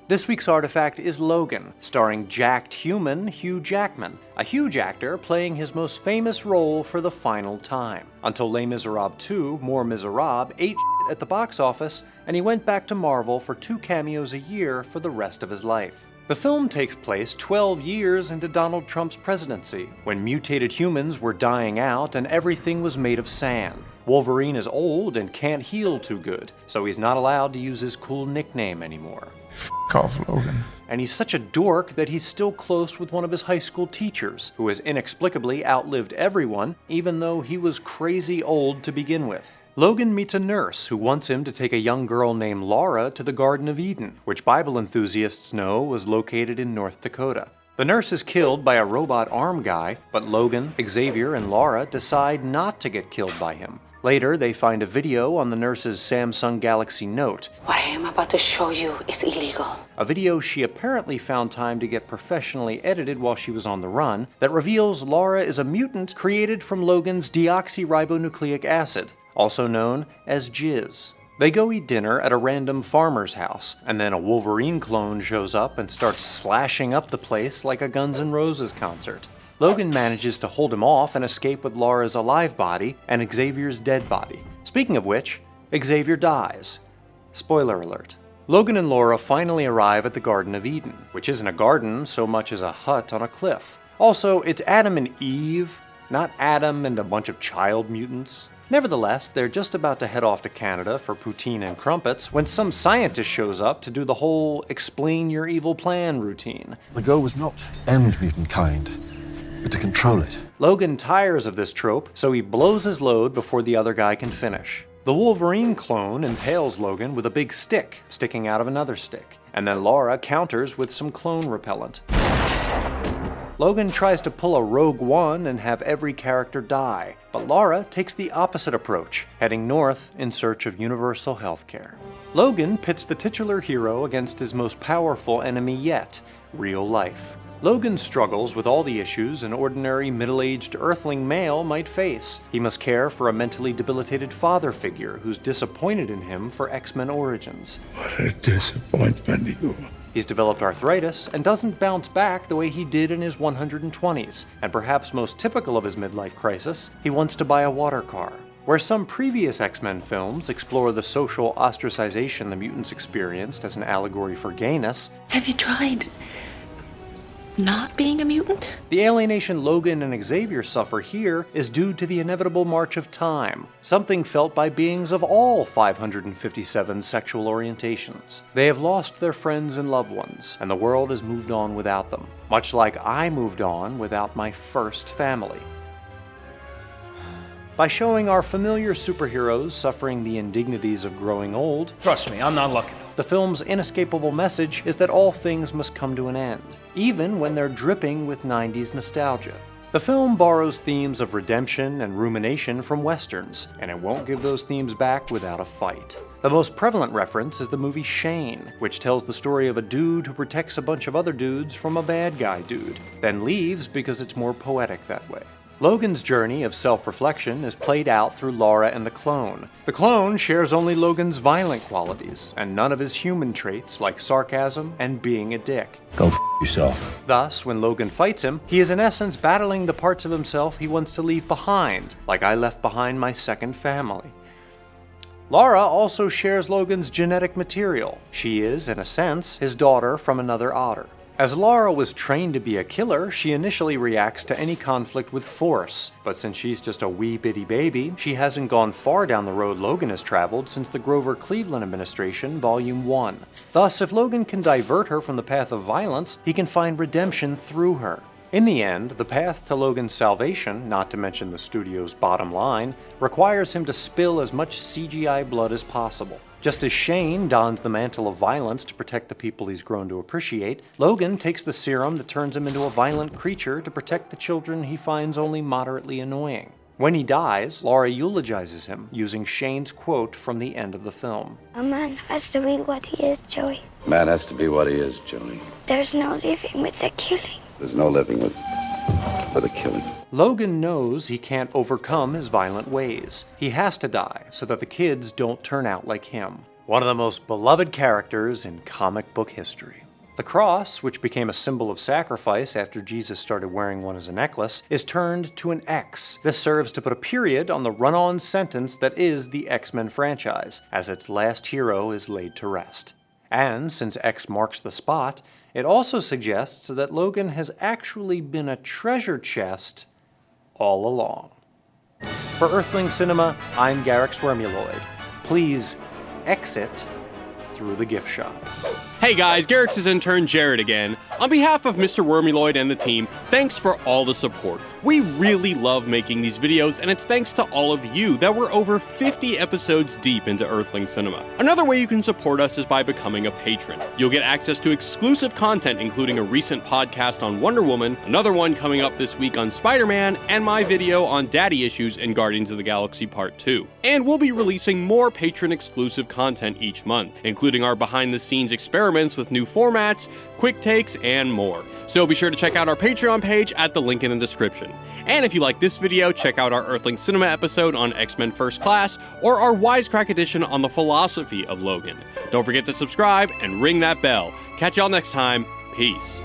This week's artifact is Logan, starring jacked human Hugh Jackman, a huge actor playing his most famous role for the final time. Until Les Miserables 2, More Miserables, ate shit at the box office, and he went back to Marvel for 2 cameos a year for the rest of his life. The film takes place 12 years into Donald Trump's presidency, when mutated humans were dying out and everything was made of sand. Wolverine is old and can't heal too good, so he's not allowed to use his cool nickname anymore. F*** off, Logan. And he's such a dork that he's still close with one of his high school teachers, who has inexplicably outlived everyone, even though he was crazy old to begin with. Logan meets a nurse who wants him to take a young girl named Laura to the Garden of Eden, which Bible enthusiasts know was located in North Dakota. The nurse is killed by a robot arm guy, but Logan, Xavier, and Laura decide not to get killed by him. Later, they find a video on the nurse's Samsung Galaxy Note. What I am about to show you is illegal. A video she apparently found time to get professionally edited while she was on the run that reveals Laura is a mutant created from Logan's deoxyribonucleic acid, also known as jizz. They go eat dinner at a random farmer's house, and then a Wolverine clone shows up and starts slashing up the place like a Guns N' Roses concert. Logan manages to hold him off and escape with Laura's alive body and Xavier's dead body. Speaking of which, Xavier dies. Spoiler alert. Logan and Laura finally arrive at the Garden of Eden, which isn't a garden so much as a hut on a cliff. Also, it's Adam and Eve, not Adam and a bunch of child mutants. Nevertheless, they're just about to head off to Canada for poutine and crumpets when some scientist shows up to do the whole explain your evil plan routine. The goal was not to end mutant kind, but to control it. Logan tires of this trope, so he blows his load before the other guy can finish. The Wolverine clone impales Logan with a big stick sticking out of another stick, and then Laura counters with some clone repellent. Logan tries to pull a Rogue One and have every character die, but Laura takes the opposite approach, heading north in search of universal healthcare. Logan pits the titular hero against his most powerful enemy yet, real life. Logan struggles with all the issues an ordinary middle-aged Earthling male might face. He must care for a mentally debilitated father figure who's disappointed in him for X-Men origins. What a disappointment you are. He's developed arthritis and doesn't bounce back the way he did in his 120s, and perhaps most typical of his midlife crisis, he wants to buy a water car. Where some previous X-Men films explore the social ostracization the mutants experienced as an allegory for gayness, Have you tried not being a mutant? the alienation Logan and Xavier suffer here is due to the inevitable march of time, something felt by beings of all 557 sexual orientations. They have lost their friends and loved ones, and the world has moved on without them, much like I moved on without my first family. By showing our familiar superheroes suffering the indignities of growing old, Trust me, I'm not looking. the film's inescapable message is that all things must come to an end, even when they're dripping with 90s nostalgia. The film borrows themes of redemption and rumination from westerns, and it won't give those themes back without a fight. The most prevalent reference is the movie Shane, which tells the story of a dude who protects a bunch of other dudes from a bad guy dude, then leaves because it's more poetic that way. Logan's journey of self-reflection is played out through Laura and the clone. The clone shares only Logan's violent qualities, and none of his human traits like sarcasm and being a dick. Go f yourself. Thus, when Logan fights him, he is in essence battling the parts of himself he wants to leave behind, like I left behind my second family. Laura also shares Logan's genetic material. She is, in a sense, his daughter from another otter. As Laura was trained to be a killer, she initially reacts to any conflict with force, but since she's just a wee bitty baby, she hasn't gone far down the road Logan has traveled since the Grover Cleveland administration, Volume 1. Thus, if Logan can divert her from the path of violence, he can find redemption through her. In the end, the path to Logan's salvation, not to mention the studio's bottom line, requires him to spill as much CGI blood as possible. Just as Shane dons the mantle of violence to protect the people he's grown to appreciate, Logan takes the serum that turns him into a violent creature to protect the children he finds only moderately annoying. When he dies, Laura eulogizes him using Shane's quote from the end of the film. A man has to be what he is, Joey. Man has to be what he is, Joey. There's no living with the killing. There's no living with a killing. Logan knows he can't overcome his violent ways. He has to die so that the kids don't turn out like him. one of the most beloved characters in comic book history. The cross, which became a symbol of sacrifice after Jesus started wearing one as a necklace, is turned to an X. This serves to put a period on the run-on sentence that is the X-Men franchise, as its last hero is laid to rest. And since X marks the spot, it also suggests that Logan has actually been a treasure chest all along. For Earthling Cinema, I'm garyx wormuloid. Please exit through the gift shop. Hey guys, Garyx's intern Jared again. On behalf of Mr. Wormuloid and the team, thanks for all the support. We really love making these videos, and it's thanks to all of you that we're over 50 episodes deep into Earthling Cinema. Another way you can support us is by becoming a patron. You'll get access to exclusive content, including a recent podcast on Wonder Woman, another one coming up this week on Spider-Man, and my video on Daddy Issues and Guardians of the Galaxy Part 2. And we'll be releasing more patron-exclusive content each month, including our behind-the-scenes experiments with new formats, quick takes, and more. So be sure to check out our Patreon page at the link in the description. And if you like this video, check out our Earthling Cinema episode on X-Men First Class, or our Wisecrack edition on the philosophy of Logan. Don't forget to subscribe and ring that bell. Catch y'all next time. Peace.